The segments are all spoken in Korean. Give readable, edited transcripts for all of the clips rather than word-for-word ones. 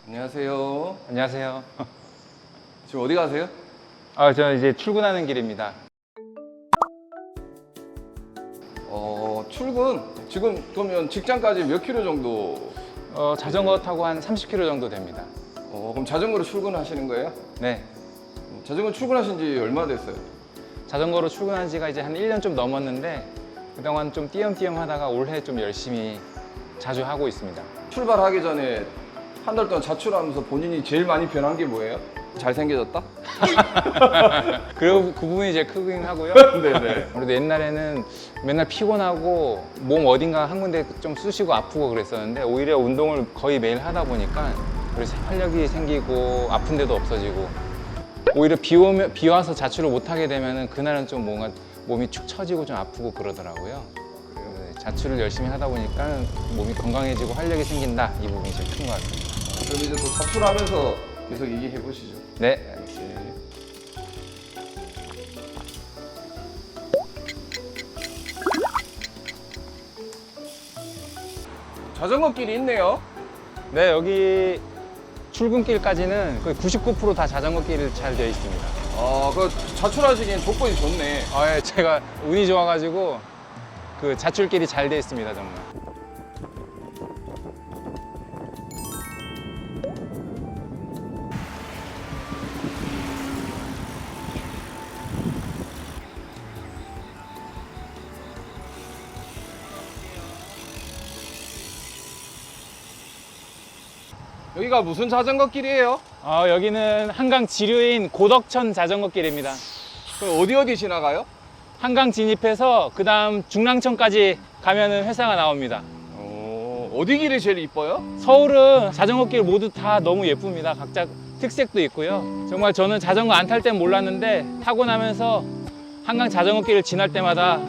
안녕하세요. 안녕하세요. 지금 어디 가세요? 저 이제 출근하는 길입니다. 출근. 지금 그러면 직장까지 몇 킬로 정도? 자전거 타고 한 30km 정도 됩니다. 그럼 자전거로 출근하시는 거예요? 네. 자전거 출근하신 지 얼마 됐어요? 자전거로 출근한 지가 이제 한 1년 좀 넘었는데 그동안 좀 띄엄띄엄 하다가 올해 좀 열심히 자주 하고 있습니다. 출발하기 전에 한 달 동안 자출하면서 본인이 제일 많이 변한 게 뭐예요? 잘생겨졌다? 그리고 그 부분이 제일 크긴 하고요. 네네. 그래도 옛날에는 맨날 피곤하고 몸 어딘가 한 군데 좀 쑤시고 아프고 그랬었는데 오히려 운동을 거의 매일 하다 보니까 그래서 활력이 생기고 아픈 데도 없어지고 오히려 비 와서 자출을 못 하게 되면은 그날은 좀 뭔가 몸이 축 처지고 좀 아프고 그러더라고요. 그래서 자출을 열심히 하다 보니까 몸이 건강해지고 활력이 생긴다, 이 부분이 제일 큰 것 같습니다. 그럼 이제 또 자출하면서 계속 얘기해 보시죠. 네. 자전거 길이 있네요. 네, 여기 출근길까지는 거의 99% 다 자전거 길이 잘 되어 있습니다. 그 자출하시기엔 조건이 좋네. 예, 제가 운이 좋아가지고 그 자출길이 잘 되어 있습니다, 정말. 여기가 무슨 자전거 길이에요? 여기는 한강 지류인 고덕천 자전거 길입니다. 그럼 어디 지나가요? 한강 진입해서 그 다음 중랑천까지 가면은 회사가 나옵니다. 어디 길이 제일 이뻐요? 서울은 자전거 길 모두 다 너무 예쁩니다. 각자 특색도 있고요. 정말 저는 자전거 안 탈 땐 몰랐는데 타고 나면서 한강 자전거 길을 지날 때마다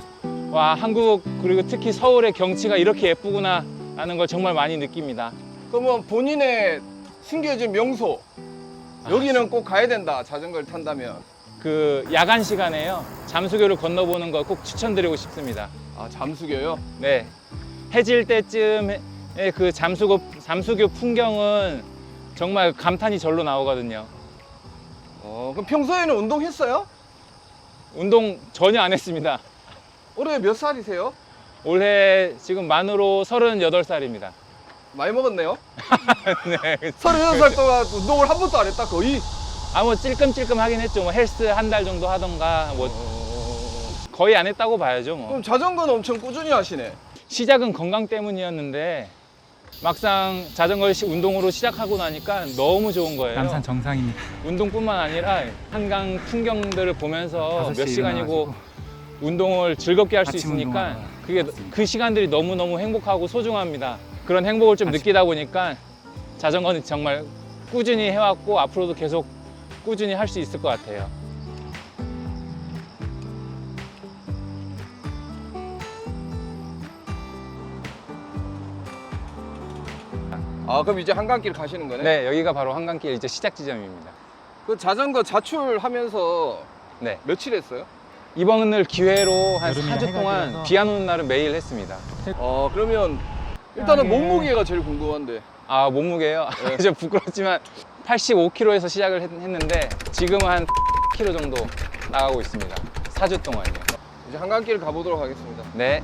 와, 한국 그리고 특히 서울의 경치가 이렇게 예쁘구나 라는 걸 정말 많이 느낍니다. 그러면 본인의 숨겨진 명소 여기는 꼭 가야 된다, 자전거를 탄다면. 그 야간 시간에요. 잠수교를 건너보는 거 꼭 추천드리고 싶습니다. 잠수교요? 네. 해질 때쯤에 그 잠수교 풍경은 정말 감탄이 절로 나오거든요. 그럼 평소에는 운동했어요? 운동 전혀 안 했습니다. 올해 몇 살이세요? 올해 지금 만으로 38살입니다. 많이 먹었네요. 네. 38살 동안 운동을 한 번도 안 했다, 거의? 뭐 찔끔찔끔 하긴 했죠. 뭐 헬스 한 달 정도 하던가 뭐 거의 안 했다고 봐야죠. 뭐. 그럼 자전거는 엄청 꾸준히 하시네. 시작은 건강 때문이었는데 막상 자전거 운동으로 시작하고 나니까 너무 좋은 거예요. 남산 정상입니다. 운동뿐만 아니라 한강 풍경들을 보면서 5시에 몇 시간이고 일어나가지고 운동을 즐겁게 할 수 아침 있으니까 운동하러 그게 그 시간들이 너무너무 행복하고 소중합니다. 그런 행복을 좀 느끼다 보니까 자전거는 정말 꾸준히 해왔고 앞으로도 계속 꾸준히 할 수 있을 것 같아요. 그럼 이제 한강길 가시는 거네? 네, 여기가 바로 한강길 이제 시작 지점입니다. 그 자전거 자출하면서 네, 며칠 했어요? 이번을 기회로 한 여름이나 4주 해가 동안 길어서. 비 안 오는 날은 매일 했습니다. 그러면 일단은 편하게. 몸무게가 제일 궁금한데. 몸무게요? 좀 부끄럽지만 85kg에서 시작을 했는데 지금은 한 kg 정도 나가고 있습니다. 4주 동안요. 이제 한강길 가보도록 하겠습니다. 네.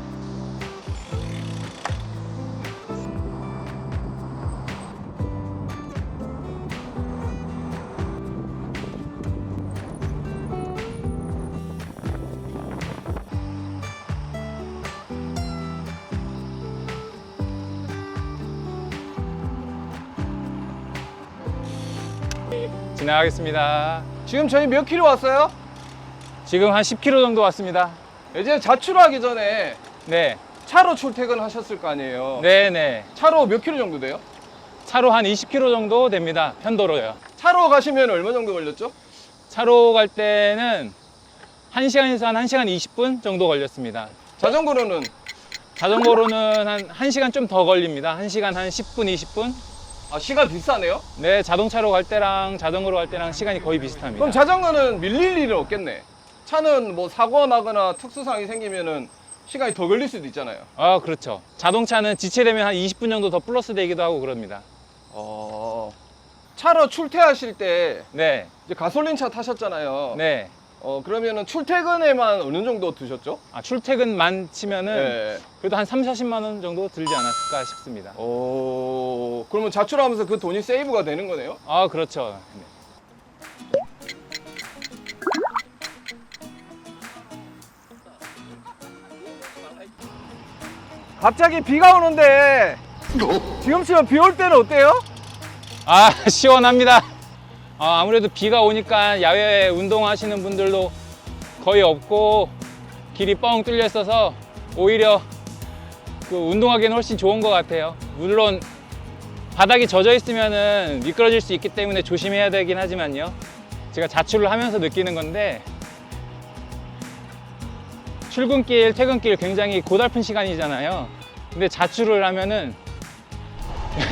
지나가겠습니다. 지금 저희 몇 킬로 왔어요? 지금 한 10km 정도 왔습니다. 이제 자출하기 전에 네. 차로 출퇴근하셨을 거 아니에요? 네네. 차로 몇 킬로 정도 돼요? 차로 한 20km 정도 됩니다. 편도로요. 차로 가시면 얼마 정도 걸렸죠? 차로 갈 때는 1시간에서 한 1시간 20분 정도 걸렸습니다. 자전거로는 자전거로는 한 1시간 좀 더 걸립니다. 1시간 한 10분, 20분? 시간 비싸네요? 네, 자동차로 갈 때랑 자전거로 갈 때랑 시간이 거의 비슷합니다. 그럼 자전거는 밀릴 일은 없겠네. 차는 뭐 사고가 나거나 특수상이 생기면은 시간이 더 걸릴 수도 있잖아요. 그렇죠. 자동차는 지체되면 한 20분 정도 더 플러스 되기도 하고 그럽니다. 차로 출퇴하실 때 네. 이제 가솔린 차 타셨잖아요. 네. 그러면은 출퇴근에만 어느 정도 드셨죠? 아, 출퇴근만 치면은 네. 그래도 한 3, 40만 원 정도 들지 않았을까 싶습니다. 그러면 자출하면서 그 돈이 세이브가 되는 거네요? 아, 그렇죠. 네. 갑자기 비가 오는데 지금처럼 비 올 때는 어때요? 아, 시원합니다. 아무래도 비가 오니까 야외 운동하시는 분들도 거의 없고 길이 뻥 뚫려 있어서 오히려 그 운동하기에는 훨씬 좋은 것 같아요. 물론 바닥이 젖어 있으면은 미끄러질 수 있기 때문에 조심해야 되긴 하지만요. 제가 자출을 하면서 느끼는 건데 출근길, 퇴근길 굉장히 고달픈 시간이잖아요. 근데 자출을 하면은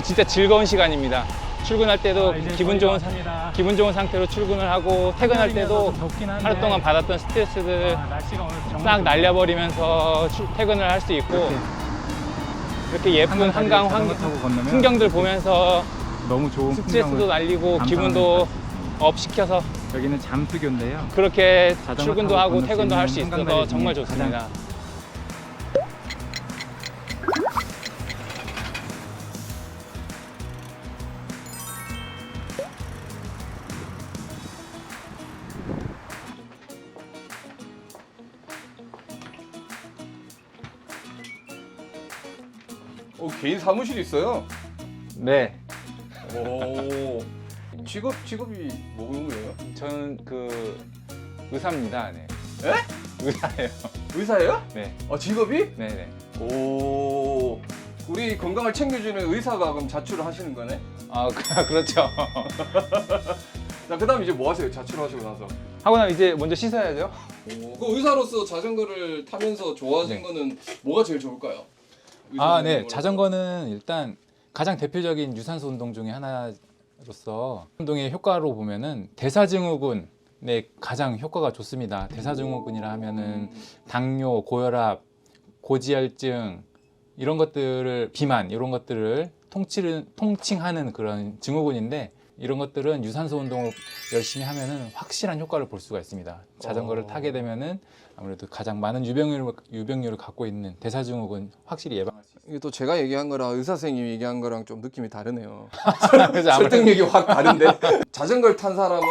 진짜 즐거운 시간입니다. 출근할 때도 기분 좋은 상태로 출근을 하고 퇴근할 때도 하루 동안 받았던 스트레스들 싹 날려버리면서 퇴근을 할 수 있고 이렇게 예쁜 한강 풍경들 보면서 너무 좋은 스트레스도 날리고 기분도 업 시켜서 여기는 잠수교인데요. 그렇게 자전거 출근도 타고 하고 건널 수 퇴근도 할 수 있는 있어서 한강 정말 다리 중에 좋습니다. 개인 사무실 있어요? 네, 오. 직업이 뭐예요? 저는 그 의사입니다. 네. 에? 의사예요. 의사예요? 네, 직업이? 네. 오. 우리 건강을 챙겨주는 의사가 그럼 자출을 하시는 거네? 그렇죠. 자, 그 다음 이제 뭐 하세요? 자출하시고 나서. 하고 나면 이제 먼저 씻어야죠. 그 의사로서 자전거를 타면서 좋아진 네. 거는 뭐가 제일 좋을까요? 네. 의사님으로서. 자전거는 일단 가장 대표적인 유산소 운동 중에 하나로서 운동의 효과로 보면은 대사증후군에 가장 효과가 좋습니다. 대사증후군이라 하면은 당뇨, 고혈압, 고지혈증 이런 것들을 비만 이런 것들을 통칭하는 그런 증후군인데 이런 것들은 유산소 운동을 열심히 하면은 확실한 효과를 볼 수가 있습니다. 자전거를 타게 되면은 아무래도 가장 많은 유병률을 갖고 있는 대사증후군 확실히 예방할 수 있습니다. 이게 또 제가 얘기한 거랑 의사 선생님이 얘기한 거랑 좀 느낌이 다르네요. 그래서 설득력이 확 다른데. 자전거를 탄 사람은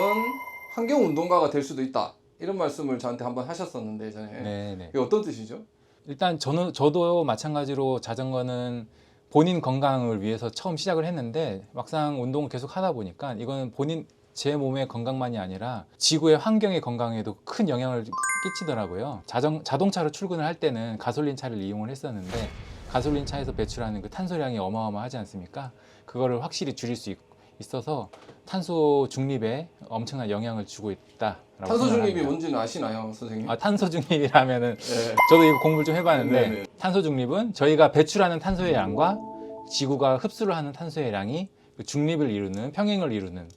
환경 운동가가 될 수도 있다. 이런 말씀을 저한테 한번 하셨었는데 예전에. 네네. 이게 어떤 뜻이죠? 일단 저도 마찬가지로 자전거는 본인 건강을 위해서 처음 시작을 했는데 막상 운동을 계속 하다 보니까 이거는 제 몸의 건강만이 아니라 지구의 환경의 건강에도 큰 영향을 끼치더라고요. 자동차로 출근을 할 때는 가솔린 차를 이용을 했었는데 가솔린 차에서 배출하는 그 탄소량이 어마어마하지 않습니까? 그거를 확실히 줄일 수 있어서 탄소 중립에 엄청난 영향을 주고 있다. 탄소 중립이 뭔지는 아시나요, 선생님? 탄소 중립이라면은 네. 저도 이거 공부를 좀 해봤는데 네네. 탄소 중립은 저희가 배출하는 탄소의 양과 지구가 흡수를 하는 탄소의 양이 그 중립을 이루는 평행을 이루는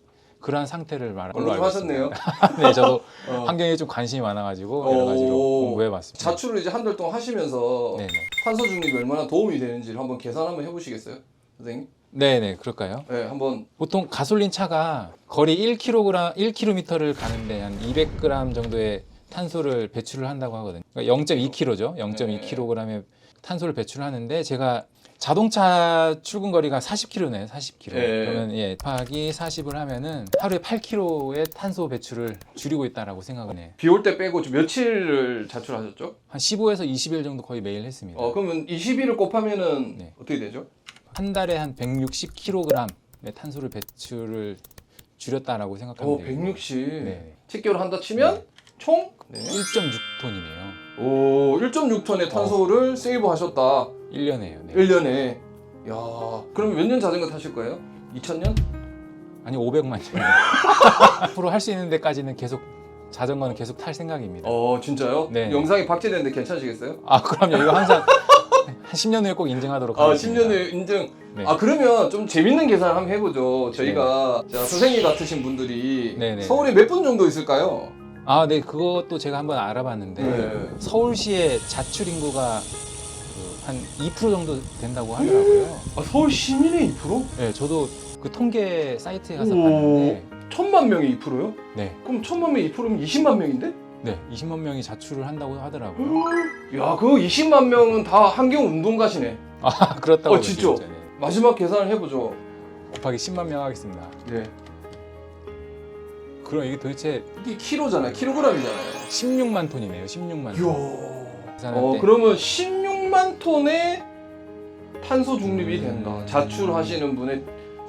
그러한 상태를 말하는 걸로 알고 하셨네요. 있습니다. 네, 저도 어. 환경에 좀 관심이 많아가지고 여러 가지로 공부해봤습니다. 자출을 이제 한 달 동안 하시면서 네네. 탄소 중립이 얼마나 도움이 되는지를 한번 계산 한번 해보시겠어요, 선생님? 네네, 그럴까요? 네, 한번. 보통 가솔린 차가 거리 1km를 가는데 한 200g 정도의 탄소를 배출을 한다고 하거든요. 그러니까 0.2kg죠. 0.2kg의 탄소를 배출하는데 제가 자동차 출근 거리가 40km네요. 40km. 예. 그러면 곱하기 40을 하면은 하루에 8kg의 탄소 배출을 줄이고 있다라고 생각을 해요. 비 올 때 빼고 좀 며칠을 자출하셨죠? 한 15에서 20일 정도 거의 매일 했습니다. 그러면 20일을 곱하면은 네. 어떻게 되죠? 한 달에 한 160kg의 탄소를 배출을 줄였다라고 생각하면 돼요. 160. 네. 7개월 한다 치면 총 1.6톤이네요. 오, 1.6톤의 탄소를 세이브 하셨다. 1년에요. 네. 1년에. 야, 그럼 몇 년 자전거 타실 거예요? 2000년? 아니 500만 년. 앞으로 할 수 있는 데까지는 자전거는 계속 탈 생각입니다. 진짜요? 네. 영상이 박제되는데 괜찮으시겠어요? 그럼요. 이거 항상 한 10년 후에 꼭 인증하도록 하겠습니다. 10년 후에 인증. 네. 그러면 좀 재밌는 계산을 한번 해보죠. 저희가 자, 선생님 같으신 분들이 네네. 서울에 몇 분 정도 있을까요? 네. 그것도 제가 한번 알아봤는데 네. 서울시의 자출 인구가 한 2% 정도 된다고 하더라고요. 아, 서울 시민의 2%? 네, 저도 그 통계 사이트에 가서 오. 봤는데 1000만 명이 2%요? 네, 그럼 1000만 명이 2%면 20만 명인데? 네, 20만 명이 자출을 한다고 하더라고요. 야, 그 20만 명은 다 환경 운동가시네. 아, 그렇다고 진짜? 그러시죠. 네. 마지막 계산을 해보죠. 곱하기 10만 명 하겠습니다. 네. 그럼 이게 도대체 이게 킬로잖아요. 킬로그램이잖아요. 16만 톤이네요. 16만 톤. 이야. 계산할 때. 그러면 16만 톤의 탄소 중립이 된다. 자출하시는 분의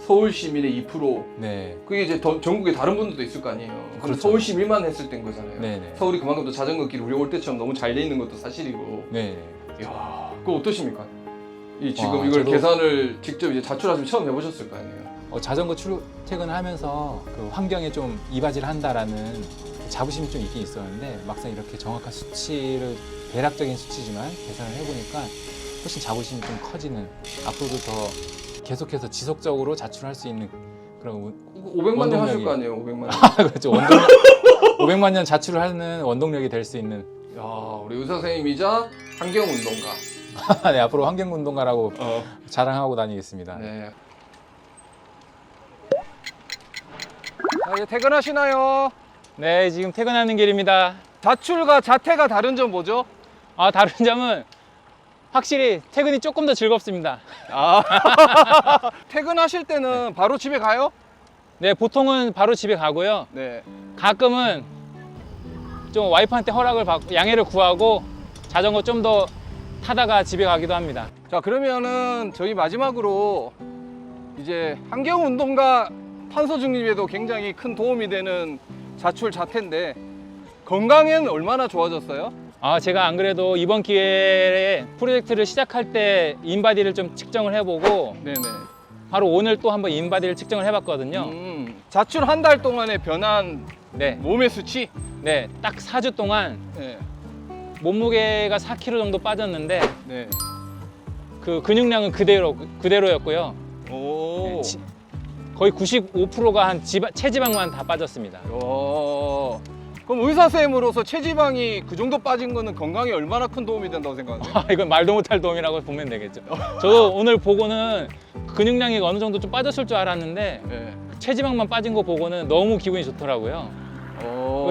서울 시민의 2%. 네, 그게 이제 전국에 다른 분들도 있을 거 아니에요. 그럼 그렇죠. 서울 시민만 했을 땐 거잖아요. 네네. 서울이 그만큼 또 자전거 길 우리 올 때처럼 너무 잘 돼 있는 것도 사실이고. 네. 이야, 그거 어떠십니까? 이 지금 와, 이걸 저도- 계산을 직접 이제 자출하시면 처음 해보셨을 거 아니에요. 자전거 출퇴근하면서 그 환경에 좀 이바지를 한다라는 자부심이 좀 있긴 있었는데 막상 이렇게 정확한 수치를 대략적인 수치지만 계산을 해보니까 훨씬 자부심이 좀 커지는 앞으로도 더 계속해서 지속적으로 자출할 수 있는 그런 500만 년 하실 원동력이- 거 아니에요, 500만 년. 그렇죠. 500만 년 자출을 하는 원동력이 될 수 있는 야, 우리 의사 선생님이자 환경운동가. 네, 앞으로 환경운동가라고 어. 자랑하고 다니겠습니다. 네. 자, 이제 퇴근하시나요? 네, 지금 퇴근하는 길입니다. 자출과 자퇴가 다른 점 뭐죠? 아, 다른 점은 확실히 퇴근이 조금 더 즐겁습니다. 아, 퇴근하실 때는 바로 집에 가요? 네, 보통은 바로 집에 가고요. 네. 가끔은 좀 와이프한테 허락을 받고 양해를 구하고 자전거 좀 더 타다가 집에 가기도 합니다. 자, 그러면은 저희 마지막으로 이제 환경운동가 탄소 중립에도 굉장히 큰 도움이 되는 자출 자퇴인데 건강에는 얼마나 좋아졌어요? 아, 제가 안 그래도 이번 기회에 프로젝트를 시작할 때 인바디를 좀 측정을 해보고 네네. 바로 오늘 또 한번 인바디를 측정을 해봤거든요. 자출 한 달 동안에 변한 네, 몸의 수치? 네, 딱 4주 동안 네. 몸무게가 4kg 정도 빠졌는데 네. 그 근육량은 그대로였고요. 오. 네, 거의 95%가 한 체지방만 다 빠졌습니다. 그럼 의사 선생님으로서 체지방이 그 정도 빠진 거는 건강에 얼마나 큰 도움이 된다고 생각하세요? 아, 이건 말도 못할 도움이라고 보면 되겠죠. 저도 오늘 보고는 근육량이 어느 정도 좀 빠졌을 줄 알았는데 네. 체지방만 빠진 거 보고는 너무 기분이 좋더라고요.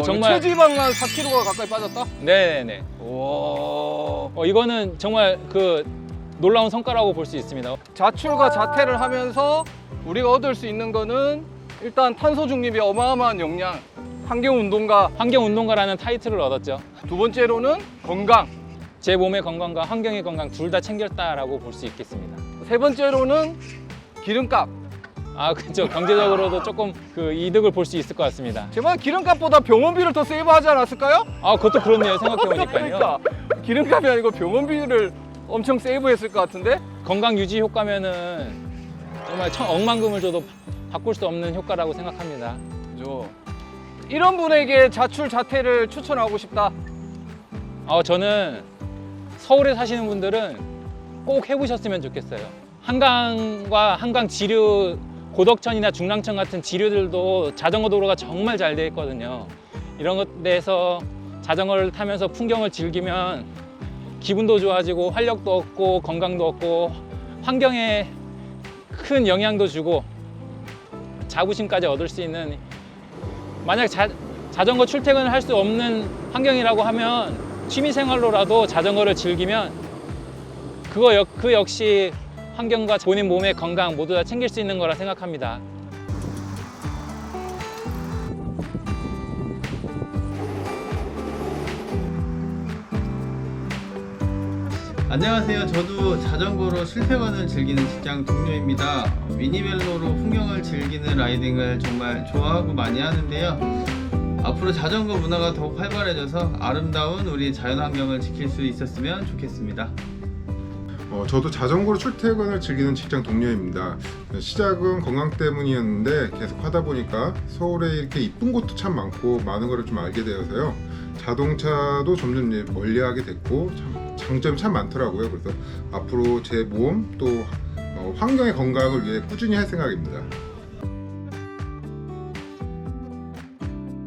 정말- 체지방만 4kg가 가까이 빠졌다? 네네네. 와. 이거는 정말 그 놀라운 성과라고 볼 수 있습니다. 자출과 자퇴를 하면서 우리가 얻을 수 있는 거는 일단 탄소 중립의 어마어마한 역량, 환경운동가, 환경운동가라는 타이틀을 얻었죠. 두 번째로는 건강, 제 몸의 건강과 환경의 건강 둘 다 챙겼다라고 볼 수 있겠습니다. 세 번째로는 기름값. 아, 그렇죠. 경제적으로도 조금 그 이득을 볼 수 있을 것 같습니다. 제발 기름값보다 병원비를 더 세이브하지 않았을까요? 아, 그것도 그렇네요. 생각해보니까요. 그러니까 기름값이 아니고 병원비를 엄청 세이브했을 것 같은데? 건강 유지 효과면은 정말 억만금을 줘도 바꿀 수 없는 효과라고 생각합니다. 그죠. 이런 분에게 자출 자퇴를 추천하고 싶다. 저는 서울에 사시는 분들은 꼭 해보셨으면 좋겠어요. 한강과 한강 지류, 고덕천이나 중랑천 같은 지류들도 자전거 도로가 정말 잘 돼 있거든요. 이런 것에서 자전거를 타면서 풍경을 즐기면 기분도 좋아지고 활력도 얻고 건강도 얻고 환경에 큰 영향도 주고 자부심까지 얻을 수 있는, 만약 자전거 출퇴근을 할 수 없는 환경이라고 하면 취미생활로라도 자전거를 즐기면 그 역시 환경과 본인 몸의 건강 모두 다 챙길 수 있는 거라 생각합니다. 안녕하세요. 저도 자전거로 출퇴근을 즐기는 직장 동료입니다. 미니벨로로 풍경을 즐기는 라이딩을 정말 좋아하고 많이 하는데요. 앞으로 자전거 문화가 더욱 활발해져서 아름다운 우리 자연환경을 지킬 수 있었으면 좋겠습니다. 저도 자전거로 출퇴근을 즐기는 직장 동료입니다. 시작은 건강 때문이었는데 계속 하다 보니까 서울에 이렇게 이쁜 곳도 참 많고 많은 거를 좀 알게 되어서요. 자동차도 점점 이제 멀리하게 됐고 장점이 참 많더라고요. 그래서 앞으로 제 몸 또 환경의 건강을 위해 꾸준히 할 생각입니다.